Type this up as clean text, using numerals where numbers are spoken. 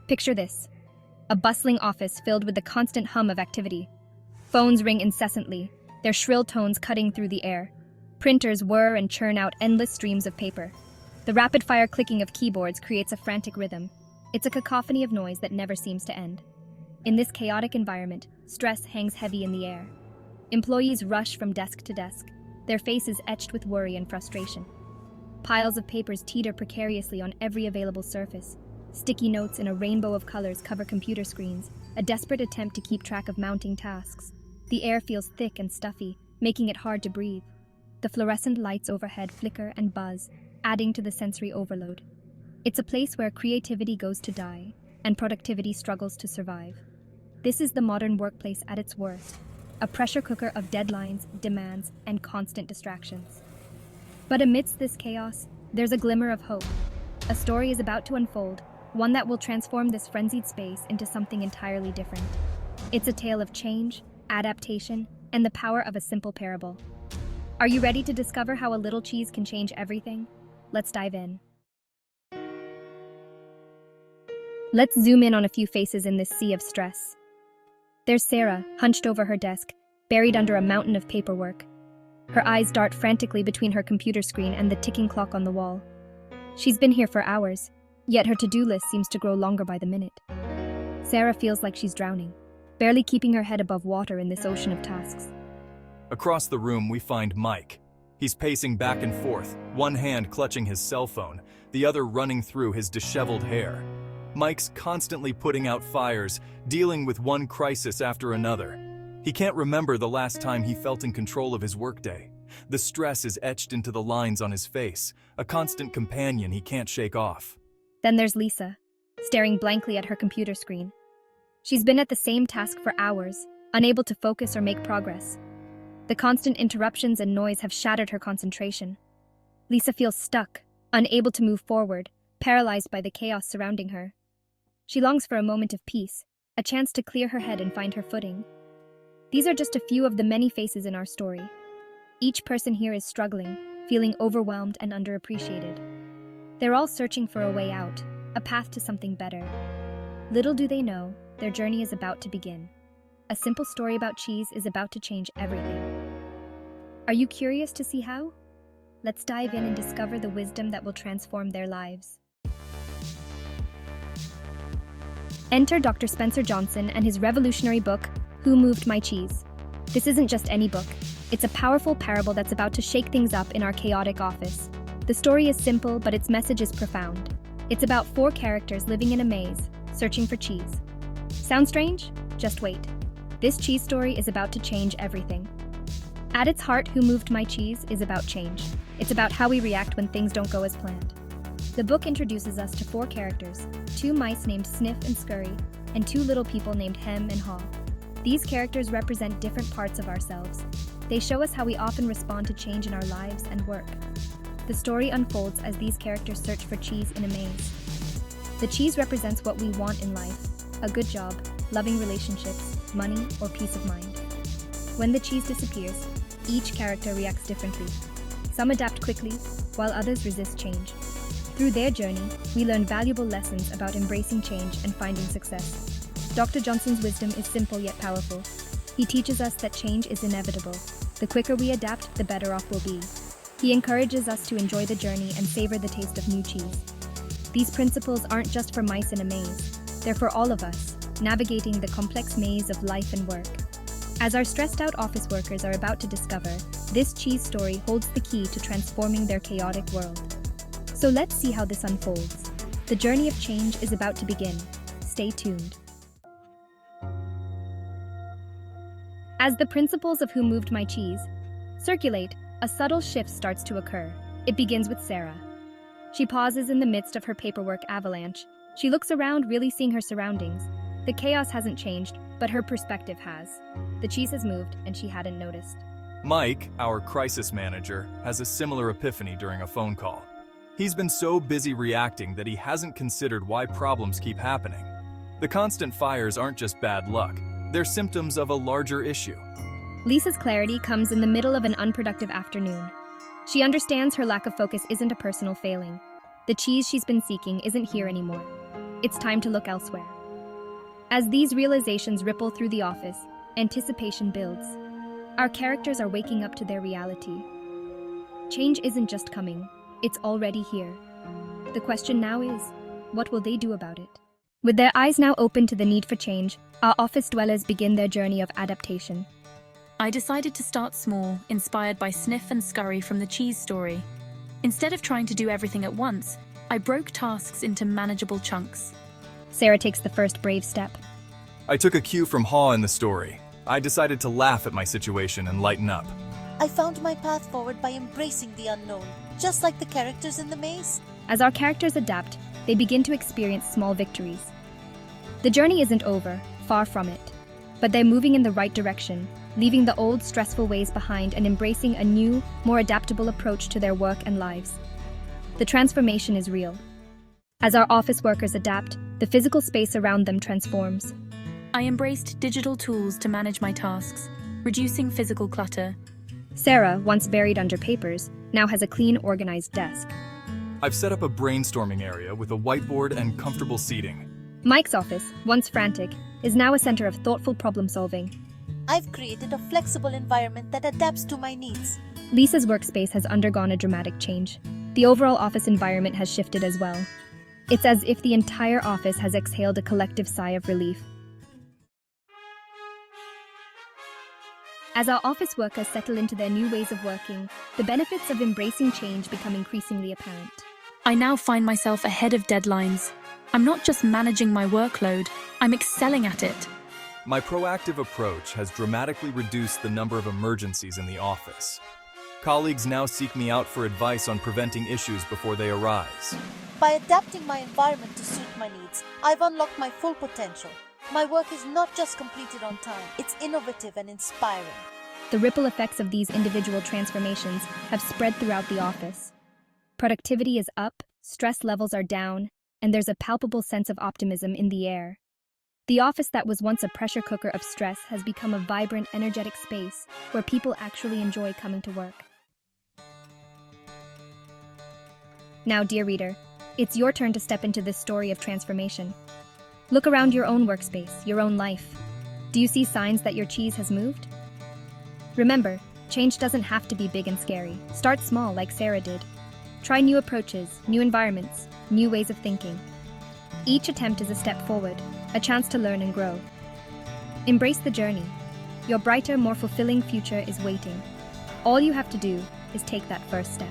Picture this: a bustling office filled with the constant hum of activity. Phones ring incessantly, their shrill tones cutting through the air. Printers whir and churn out endless streams of paper. The rapid-fire clicking of keyboards creates a frantic rhythm. It's a cacophony of noise that never seems to end. In this chaotic environment, stress hangs heavy in the air. Employees rush from desk to desk, their faces etched with worry and frustration. Piles of papers teeter precariously on every available surface. Sticky notes in a rainbow of colors cover computer screens, a desperate attempt to keep track of mounting tasks. The air feels thick and stuffy, making it hard to breathe. The fluorescent lights overhead flicker and buzz, adding to the sensory overload. It's a place where creativity goes to die, and productivity struggles to survive. This is the modern workplace at its worst, a pressure cooker of deadlines, demands, and constant distractions. But amidst this chaos, there's a glimmer of hope. A story is about to unfold, one that will transform this frenzied space into something entirely different. It's a tale of change, adaptation, and the power of a simple parable. Are you ready to discover how a little cheese can change everything? Let's dive in. Let's zoom in on a few faces in this sea of stress. There's Sarah, hunched over her desk, buried under a mountain of paperwork. Her eyes dart frantically between her computer screen and the ticking clock on the wall. She's been here for hours, yet her to-do list seems to grow longer by the minute. Sarah feels like she's drowning, barely keeping her head above water in this ocean of tasks. Across the room, we find Mike. He's pacing back and forth, one hand clutching his cell phone, the other running through his disheveled hair. Mike's constantly putting out fires, dealing with one crisis after another. He can't remember the last time he felt in control of his workday. The stress is etched into the lines on his face, a constant companion he can't shake off. Then there's Lisa, staring blankly at her computer screen. She's been at the same task for hours, unable to focus or make progress. The constant interruptions and noise have shattered her concentration. Lisa feels stuck, unable to move forward, paralyzed by the chaos surrounding her. She longs for a moment of peace, a chance to clear her head and find her footing. These are just a few of the many faces in our story. Each person here is struggling, feeling overwhelmed and underappreciated. They're all searching for a way out, a path to something better. Little do they know, their journey is about to begin. A simple story about cheese is about to change everything. Are you curious to see how? Let's dive in and discover the wisdom that will transform their lives. Enter Dr. Spencer Johnson and his revolutionary book, Who Moved My Cheese? This isn't just any book. It's a powerful parable that's about to shake things up in our chaotic office. The story is simple, but its message is profound. It's about 4 characters living in a maze, searching for cheese. Sound strange? Just wait. This cheese story is about to change everything. At its heart, Who Moved My Cheese is about change. It's about how we react when things don't go as planned. The book introduces us to 4 characters, 2 mice named Sniff and Scurry, and 2 little people named Hem and Haw. These characters represent different parts of ourselves. They show us how we often respond to change in our lives and work. The story unfolds as these characters search for cheese in a maze. The cheese represents what we want in life: a good job, loving relationships, money, or peace of mind. When the cheese disappears, each character reacts differently. Some adapt quickly, while others resist change. Through their journey, we learn valuable lessons about embracing change and finding success. Dr. Johnson's wisdom is simple yet powerful. He teaches us that change is inevitable. The quicker we adapt, the better off we'll be. He encourages us to enjoy the journey and savor the taste of new cheese. These principles aren't just for mice in a maze. They're for all of us, navigating the complex maze of life and work. As our stressed-out office workers are about to discover, this cheese story holds the key to transforming their chaotic world. So let's see how this unfolds. The journey of change is about to begin. Stay tuned. As the principles of Who Moved My Cheese circulate, a subtle shift starts to occur. It begins with Sarah. She pauses in the midst of her paperwork avalanche. She looks around, really seeing her surroundings. The chaos hasn't changed, but her perspective has. The cheese has moved, and she hadn't noticed. Mike, our crisis manager, has a similar epiphany during a phone call. He's been so busy reacting that he hasn't considered why problems keep happening. The constant fires aren't just bad luck. They're symptoms of a larger issue. Lisa's clarity comes in the middle of an unproductive afternoon. She understands her lack of focus isn't a personal failing. The cheese she's been seeking isn't here anymore. It's time to look elsewhere. As these realizations ripple through the office, anticipation builds. Our characters are waking up to their reality. Change isn't just coming, it's already here. The question now is, what will they do about it? With their eyes now open to the need for change, our office dwellers begin their journey of adaptation. I decided to start small, inspired by Sniff and Scurry from the cheese story. Instead of trying to do everything at once, I broke tasks into manageable chunks. Sarah takes the first brave step. I took a cue from Haw in the story. I decided to laugh at my situation and lighten up. I found my path forward by embracing the unknown, just like the characters in the maze. As our characters adapt, they begin to experience small victories. The journey isn't over, far from it. But they're moving in the right direction, leaving the old stressful ways behind and embracing a new, more adaptable approach to their work and lives. The transformation is real. As our office workers adapt, the physical space around them transforms. I embraced digital tools to manage my tasks, reducing physical clutter. Sarah, once buried under papers, now has a clean, organized desk. I've set up a brainstorming area with a whiteboard and comfortable seating. Mike's office, once frantic, is now a center of thoughtful problem-solving. I've created a flexible environment that adapts to my needs. Lisa's workspace has undergone a dramatic change. The overall office environment has shifted as well. It's as if the entire office has exhaled a collective sigh of relief. As our office workers settle into their new ways of working, the benefits of embracing change become increasingly apparent. I now find myself ahead of deadlines. I'm not just managing my workload, I'm excelling at it. My proactive approach has dramatically reduced the number of emergencies in the office. Colleagues now seek me out for advice on preventing issues before they arise. By adapting my environment to suit my needs, I've unlocked my full potential. My work is not just completed on time, it's innovative and inspiring. The ripple effects of these individual transformations have spread throughout the office. Productivity is up, stress levels are down, and there's a palpable sense of optimism in the air. The office that was once a pressure cooker of stress has become a vibrant, energetic space where people actually enjoy coming to work. Now, dear reader, it's your turn to step into this story of transformation. Look around your own workspace, your own life. Do you see signs that your cheese has moved? Remember, change doesn't have to be big and scary. Start small like Sarah did. Try new approaches, new environments, new ways of thinking. Each attempt is a step forward, a chance to learn and grow. Embrace the journey. Your brighter, more fulfilling future is waiting. All you have to do is take that first step.